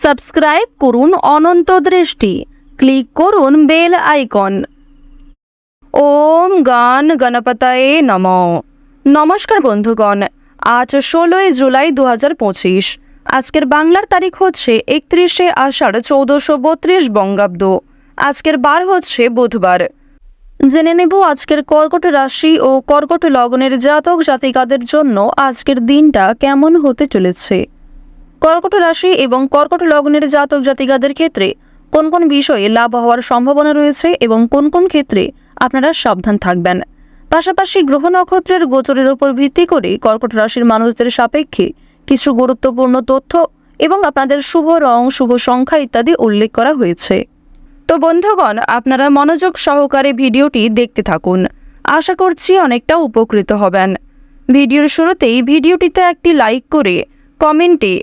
Subscribe করুন অনন্ত দৃষ্টি, click করুন বেল আইকন। ওম গান গণপতয়ে নমঃ। নমস্কার বন্ধুগণ, আজ 16 জুলাই 2025। আজকের বাংলার তারিখ হচ্ছে 31 আষাঢ় 1432 বঙ্গাব্দ। আজকের বার হচ্ছে বুধবার। জেনে নেব আজকের কর্কট রাশি ও কর্কট লগ্নের জাতক জাতিকাদের জন্য আজকের দিনটা কেমন হতে চলেছে। কর্কট রাশি এবং কর্কট লগ্নের জাতক জাতিকাদের ক্ষেত্রে কোন কোন বিষয়ে লাভ হওয়ার সম্ভাবনা রয়েছে এবং কোন কোন ক্ষেত্রে আপনারা সাবধান থাকবেন। পাশাপাশি গ্রহ নক্ষত্রের গোচরের উপর ভিত্তি করে কর্কট রাশির মানুষদের সাপেক্ষে কিছু গুরুত্বপূর্ণ তথ্য এবং আপনাদের শুভ রং, শুভ সংখ্যা ইত্যাদি উল্লেখ করা হয়েছে। তো বন্ধুগণ, আপনারা মনোযোগ সহকারে ভিডিওটি দেখতে থাকুন। আশা করছি অনেকটা উপকৃত হবেন। ভিডিওর শুরুতেই ভিডিওটিতে একটি লাইক করে কমেন্টে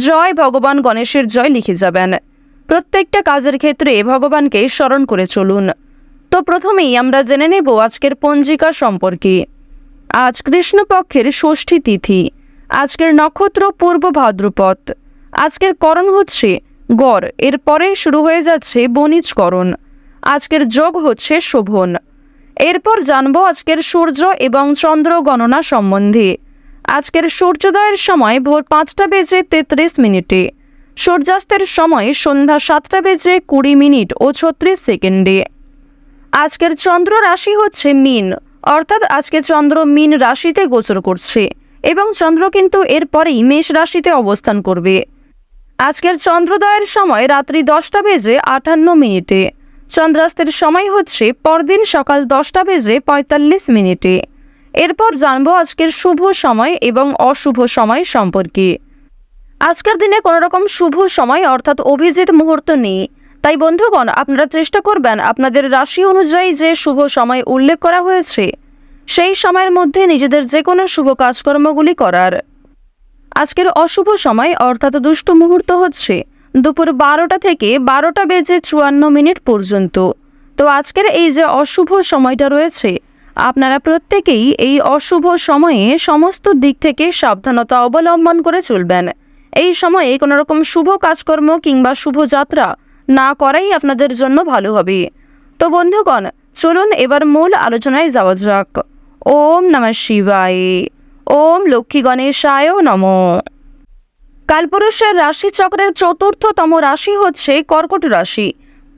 জয় ভগবান গণেশের জয় লিখে যাবেন। প্রত্যেকটা কাজের ক্ষেত্রে ভগবানকে স্মরণ করে চলুন। তো প্রথমেই আমরা জেনে নেব আজকের পঞ্জিকা সম্পর্কে। আজ কৃষ্ণপক্ষের ষষ্ঠী তিথি। আজকের নক্ষত্র পূর্ব ভাদ্রপদ। আজকের করণ হচ্ছে গড়, এরপরে শুরু হয়ে যাচ্ছে বণিজকরণ। আজকের যোগ হচ্ছে শোভন। এরপর জানবো আজকের সূর্য এবং চন্দ্র গণনা সম্বন্ধে। আজকের সূর্যোদয়ের সময় ভোর 5:33 সূর্যাস্তের সময় সন্ধ্যা 7:20 ও 36 সেকেন্ডে। আজকের চন্দ্র রাশি হচ্ছে মীন, অর্থাৎ আজকে চন্দ্র মীন রাশিতে গোচর করছে এবং চন্দ্র কিন্তু এরপরেই মেষ রাশিতে অবস্থান করবে। আজকের চন্দ্রোদয়ের সময় রাত্রি 10:58। চন্দ্রাস্তের সময় হচ্ছে পরদিন সকাল 10:45। এরপর জানবো আজকের শুভ সময় এবং অশুভ সময় সম্পর্কে। আজকের দিনে কোনো রকম শুভ সময় অর্থাৎ অভিজিৎ মুহূর্ত নেই। তাই বন্ধুগণ, আপনারা চেষ্টা করবেন আপনাদের রাশি অনুযায়ী যে শুভ সময় উল্লেখ করা হয়েছে সেই সময়ের মধ্যে নিজেদের যে কোনো শুভ কাজকর্মগুলি করার। আজকের অশুভ সময় অর্থাৎ দুষ্ট মুহূর্ত হচ্ছে দুপুর 12টা থেকে 12:54 পর্যন্ত। তো আজকের এই যে অশুভ সময়টা রয়েছে, আপনারা প্রত্যেকেই এই অশুভ সময়ে সমস্ত দিক থেকে সাবধানতা অবলম্বন করে চলবেন। এই সময়ে কোনো রকম শুভ কাজকর্ম কিংবা শুভ যাত্রা না করাই আপনাদের জন্য ভালো হবে। তো বন্ধুগণ, চলুন এবার মূল আলোচনায় যাওয়া যাক। ওম নমঃ শিবায়। ওম লক্ষ্মী গণেশায় নমঃ। কালপুরুষের রাশিচক্রের চতুর্থতম রাশি হচ্ছে কর্কট রাশি।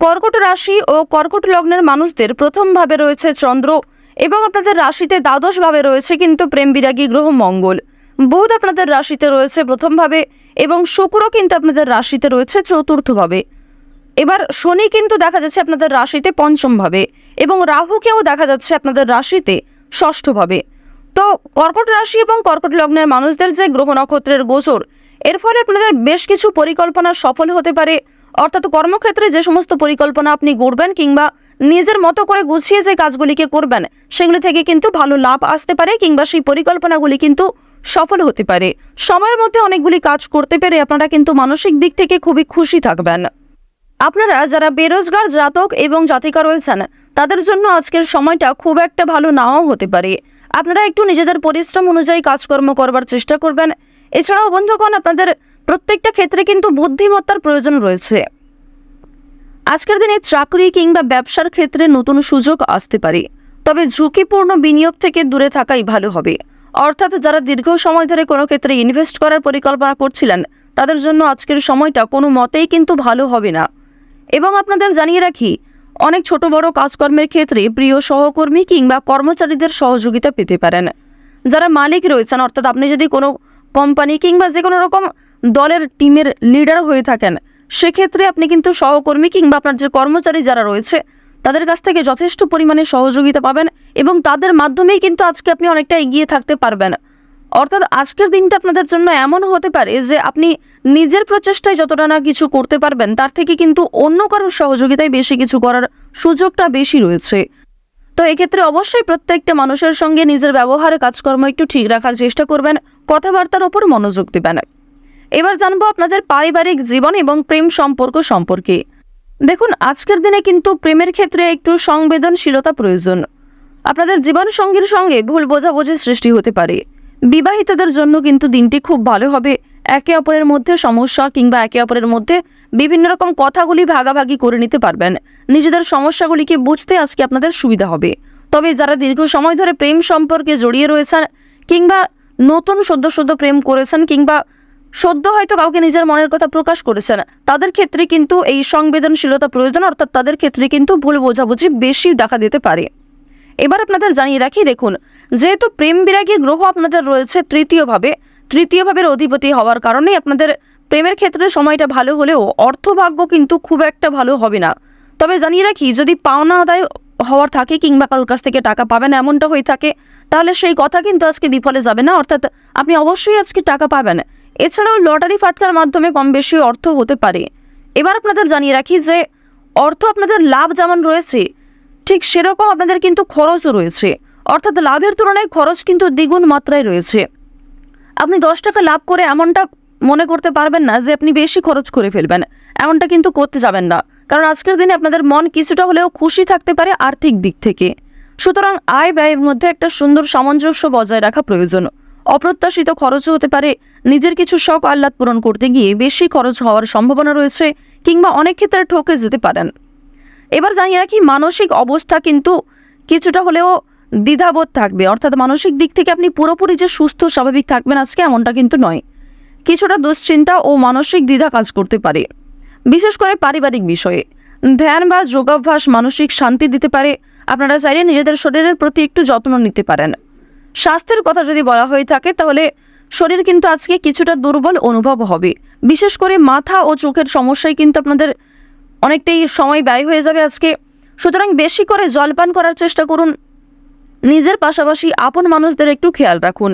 কর্কট রাশি ও কর্কট লগ্নের মানুষদের প্রথম ভাবে রয়েছে চন্দ্র এবং আপনাদের রাশিতে দ্বাদশ ভাবে রয়েছে কিন্তু প্রেম বিরাগী গ্রহ মঙ্গল। বুধ আপনাদের রাশিতে রয়েছে প্রথম ভাবে এবং শুক্র কিন্তু আপনাদের রাশিতে রয়েছে চতুর্থ ভাবে। এবার শনি কিন্তু দেখা যাচ্ছে আপনাদের রাশিতে পঞ্চম ভাবে এবং রাহুকেও দেখা যাচ্ছে আপনাদের রাশিতে ষষ্ঠ ভাবে। তো কর্কট রাশি এবং কর্কট লগ্নের মানুষদের যে গ্রহ নক্ষত্রের গোচর, এর ফলে আপনাদের বেশ কিছু পরিকল্পনা সফল হতে পারে। অর্থাৎ কর্মক্ষেত্রে যে সমস্ত পরিকল্পনা আপনি গড়বেন কিংবা নিজের মতো করে গুছিয়ে যে কাজগুলিকে করবেন সেগুলি থেকে কিন্তু ভালো লাভ আসতে পারে কিংবা সেই পরিকল্পনাগুলি কিন্তু সফল হতে পারে। সময়ের মধ্যে অনেকগুলি কাজ করতে পেরে আপনারা কিন্তু মানসিক দিক থেকে খুবই খুশি থাকবেন। আপনারা যারা বেরোজগার জাতক এবং জাতিকা রয়েছেন তাদের জন্য আজকের সময়টা খুব একটা ভালো নাও হতে পারে। আপনারা একটু নিজেদের পরিশ্রম অনুযায়ী কাজকর্ম করবার চেষ্টা করবেন। এছাড়াও বন্ধুগণ, আপনাদের প্রত্যেকটা ক্ষেত্রে কিন্তু বুদ্ধিমত্তার প্রয়োজন রয়েছে। আজকের দিনে চাকরি কিংবা ব্যবসার ক্ষেত্রে নতুন সুযোগ আসতে পারে, তবে ঝুঁকিপূর্ণ বিনিয়োগ থেকে দূরে থাকাই ভালো হবে। অর্থাৎ যারা দীর্ঘ সময় ধরে কোনো ক্ষেত্রে ইনভেস্ট করার পরিকল্পনা করছিলেন তাদের জন্য আজকের সময়টা কোনো মতেই কিন্তু ভালো হবে না। এবং আপনাদের জানিয়ে রাখি, অনেক ছোট বড় কাজকর্মের ক্ষেত্রে প্রিয় সহকর্মী কিংবা কর্মচারীদের সহযোগিতা পেতে পারেন। যারা মালিক রয়েছেন, অর্থাৎ আপনি যদি কোনো কোম্পানি কিংবা যে কোনো রকম দলের টিমের লিডার হয়ে থাকেন, সেক্ষেত্রে আপনি কিন্তু সহকর্মী কিংবা আপনার যে কর্মচারী যারা রয়েছে তাদের কাছ থেকে যথেষ্ট পরিমাণে সহযোগিতা পাবেন এবং তাদের মাধ্যমেই কিন্তু আজকে আপনি অনেকটা এগিয়ে থাকতে পারবেন। অর্থাৎ আজকের দিনটা আপনাদের জন্য এমন হতে পারে যে আপনি নিজের প্রচেষ্টায় যতটা না কিছু করতে পারবেন তার থেকে কিন্তু অন্য কারোর সহযোগিতায় বেশি কিছু করার সুযোগটা বেশি রয়েছে। তো এক্ষেত্রে অবশ্যই প্রত্যেকটা মানুষের সঙ্গে নিজের ব্যবহারে কাজকর্ম একটু ঠিক রাখার চেষ্টা করবেন, কথাবার্তার ওপর মনোযোগ দেবেন। এবার জানবো আপনাদের পারিবারিক জীবন এবং প্রেম সম্পর্ক সম্পর্কে। দেখুন, আজকের দিনে কিন্তু প্রেমের ক্ষেত্রে একটু সংবেদনশীলতা প্রয়োজন। আপনাদের জীবন সঙ্গীর সঙ্গে ভুল বোঝাবুঝির সৃষ্টি হতে পারে। বিবাহিতদের জন্য কিন্তু দিনটি খুব ভালো হবে একে অপরের মধ্যে সমস্যা কিংবা একে অপরের মধ্যে বিভিন্ন রকম কথাগুলি ভাগাভাগি করে নিতে পারবেন। নিজেদের সমস্যাগুলিকে বুঝতে আজকে আপনাদের সুবিধা হবে। তবে যারা দীর্ঘ সময় ধরে প্রেম সম্পর্কে জড়িয়ে রয়েছেন কিংবা নতুন সদ্য প্রেম করেছেন কিংবা সদ্য হয়তো কাউকে নিজের মনের কথা প্রকাশ করেছেন, তাদের ক্ষেত্রে কিন্তু এই সংবেদনশীলতা প্রয়োজন, অর্থাৎ তাদের ক্ষেত্রে কিন্তু ভুল বোঝাবুঝি বেশি দেখা দিতে পারে। এবার আপনাদের জানিয়ে রাখি, দেখুন, যেহেতু প্রেম বিরাগী গ্রহ আপনাদের রয়েছে তৃতীয় ভাবের অধিপতি হওয়ার কারণে আপনাদের প্রেমের ক্ষেত্রে সময়টা ভালো হলেও অর্থভাগ্য কিন্তু খুব একটা ভালো হবে না। তবে জানিয়ে রাখি, যদি পাওনা আদায় হওয়ার থাকে কিংবা কারোর কাছ থেকে টাকা পাবেন এমনটা হয়ে থাকে, তাহলে সেই কথা কিন্তু আজকে বিফলে যাবে না, অর্থাৎ আপনি অবশ্যই আজকে টাকা পাবেন। এছাড়াও লটারি ফাটকার মাধ্যমে কম বেশি অর্থ হতে পারে। এবার আপনাদের জানিয়ে রাখি যে অর্থ আপনাদের লাভ যেমন রয়েছে, ঠিক সেরকম আপনাদের কিন্তু খরচও রয়েছে, অর্থাৎ লাভের তুলনায় খরচ কিন্তু দ্বিগুণ মাত্রায় রয়েছে। আপনি 10 টাকা লাভ করে এমনটা মনে করতে পারবেন না যে আপনি বেশি খরচ করে ফেলবেন, এমনটা কিন্তু করতে যাবেন না, কারণ আজকের দিনে আপনাদের মন কিছুটা হলেও খুশি থাকতে পারে আর্থিক দিক থেকে। সুতরাং আয় ব্যয়ের মধ্যে একটা সুন্দর সামঞ্জস্য বজায় রাখা প্রয়োজন। অপ্রত্যাশিত খরচও হতে পারে, নিজের কিছু শখ আহ্লাদ পূরণ করতে গিয়ে বেশি খরচ হওয়ার সম্ভাবনা রয়েছে কিংবা অনেক ক্ষেত্রে ঠকে যেতে পারেন। এবার জানিয়ে রাখি, মানসিক অবস্থা কিন্তু কিছুটা হলেও দ্বিধাবোধ থাকবে, অর্থাৎ মানসিক দিক থেকে আপনি পুরোপুরি যে সুস্থ স্বাভাবিক থাকবেন আজকে এমনটা কিন্তু নয়। কিছুটা দুশ্চিন্তা ও মানসিক দ্বিধা কাজ করতে পারে, বিশেষ করে পারিবারিক বিষয়ে। ধ্যান বা যোগাভ্যাস মানসিক শান্তি দিতে পারে। আপনারা চাইলে নিজেদের শরীরের প্রতি একটু যত্ন নিতে পারেন। স্বাস্থ্যের কথা যদি বলা হয়ে থাকে, তাহলে শরীর কিন্তু আজকে কিছুটা দুর্বল অনুভব হবে, বিশেষ করে মাথা ও চোখের সমস্যায় কিন্তু আপনাদের অনেকটাই সময় ব্যয় হয়ে যাবে আজকে। সুতরাং বেশি করে জলপান করার চেষ্টা করুন, নিজের পাশাপাশি আপন মানুষদের একটু খেয়াল রাখুন।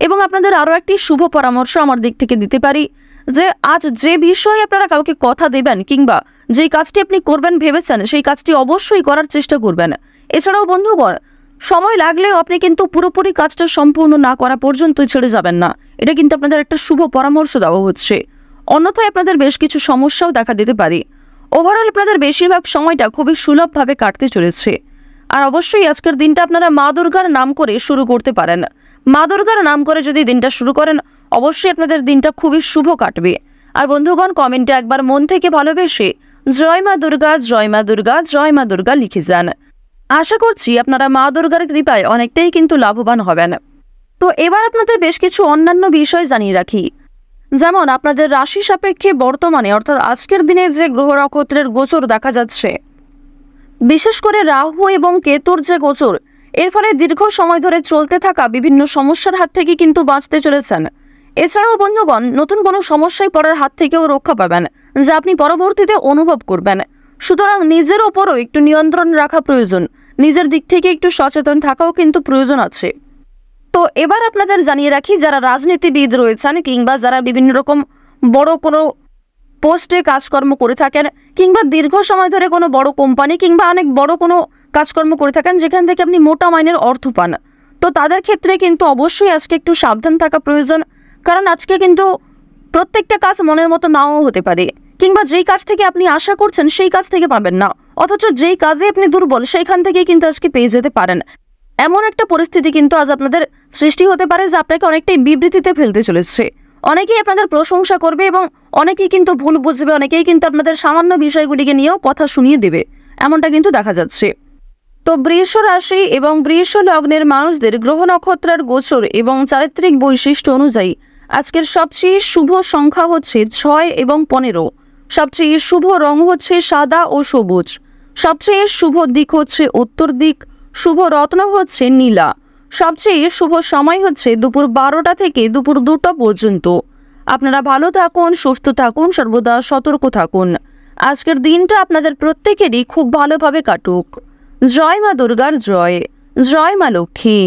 এবং আপনাদের আরও একটি শুভ পরামর্শ আমার দিক থেকে দিতে পারি যে আজ যে বিষয়ে আপনারা কাউকে কথা দেবেন কিংবা যেই কাজটি আপনি করবেন ভেবেছেন সেই কাজটি অবশ্যই করার চেষ্টা করবেন। এছাড়াও বন্ধুগণ, সময় লাগলেও আপনি কিন্তু পুরোপুরি কাজটা সম্পূর্ণ না করা পর্যন্তই ছেড়ে যাবেন না, এটা কিন্তু আপনাদের একটা শুভ পরামর্শ দেওয়া হচ্ছে। অন্যথায় আপনাদের বেশ কিছু সমস্যাও দেখা দিতে পারে। ওভারঅল আপনাদের বেশিরভাগ সময়টা খুবই সুলভভাবে কাটতে চলেছে। আর অবশ্যই আজকের দিনটা আপনারা মা দুর্গার নাম করে শুরু করতে পারেন। মা দুর্গার নাম করে যদি দিনটা শুরু করেন, অবশ্যই আপনাদের দিনটা খুবই শুভ কাটবে। আর বন্ধুগণ, কমেন্টে একবার মন থেকে ভালোবেসে জয় মা দুর্গা, জয় মা দুর্গা, জয় মা দুর্গা লিখে যান। আশা করছি আপনারা মা দুর্গার কৃপায় অনেকটাই কিন্তু লাভবান হবেন। তো এবার আপনাদের বেশ কিছু অন্যান্য বিষয় জানিয়ে রাখি, যেমন আপনাদের রাশি সাপেক্ষে বর্তমানে অর্থাৎ আজকের দিনে যে গ্রহ নক্ষত্রের গোচর দেখা যাচ্ছে, বিশেষ করে রাহু এবং কেতুর যে গোচর, এর ফলে দীর্ঘ সময় ধরে চলতে থাকা বিভিন্ন সমস্যার হাত থেকে কিন্তু বাঁচতে চলেছেন। এছাড়াও বন্ধুগণ, নতুন কোনো সমস্যায় পড়ার হাত থেকেও রক্ষা পাবেন, যা আপনি পরবর্তীতে অনুভব করবেন। সুতরাং নিজের ওপরও একটু নিয়ন্ত্রণ রাখা প্রয়োজন, নিজের দিক থেকে একটু সচেতন থাকাও কিন্তু প্রয়োজন আছে। তো এবার আপনাদের জানিয়ে রাখি, যারা রাজনীতিবিদ রয়েছেন কিংবা যারা বিভিন্ন রকম বড় কোনো পোস্টে কাজকর্ম করে থাকেন কিংবা দীর্ঘ সময় ধরে কোনো বড় কোম্পানি কিংবা অনেক বড় কোনো কাজকর্ম করে থাকেন যেখান থেকে আপনি মোটা মাইনের অর্থ পান, তো তাদের ক্ষেত্রে কিন্তু অবশ্যই আজকে একটু সাবধান থাকা প্রয়োজন। কারণ আজকে কিন্তু প্রত্যেকটা কাজ মনের মতো নাও হতে পারে, কিংবা যেই কাজ থেকে আপনি আশা করছেন সেই কাজ থেকে পাবেন না, অথচ যেই কাজে আপনি দুর্বল সেইখান থেকেই কিন্তু আজকে পেয়ে যেতে পারেন। এমন একটা পরিস্থিতি কিন্তু আজ আপনাদের সৃষ্টি হতে পারে যা আপনাকে অনেকটাই বিবৃতিতে ফেলতে চলেছে। অনেকেই আপনাদের প্রশংসা করবে এবং অনেকেই কিন্তু ভুল বুঝবে, অনেকেই কিন্তু আপনাদের সামান্য বিষয়গুলিকে নিয়েও কথা শুনিয়ে দেবে, এমনটা কিন্তু দেখা যাচ্ছে। তো বৃষ রাশি এবং বৃষ লগ্নের মানুষদের গ্রহ নক্ষত্রের গোচর এবং চারিত্রিক বৈশিষ্ট্য অনুযায়ী আজকের সবচেয়ে শুভ সংখ্যা হচ্ছে 6 এবং 15। সবচেয়ে শুভ রং হচ্ছে সাদা ও সবুজ। সবচেয়ে শুভ দিক হচ্ছে উত্তর দিক। শুভ রত্ন হচ্ছে নীলা। সবচেয়ে শুভ সময় হচ্ছে দুপুর 12টা থেকে দুপুর 2টা পর্যন্ত। আপনারা ভালো থাকুন, সুস্থ থাকুন, সর্বদা সতর্ক থাকুন। আজকের দিনটা আপনাদের প্রত্যেকেরই খুব ভালোভাবে কাটুক। জয় মা দুর্গার জয়, জয় মা লক্ষ্মী।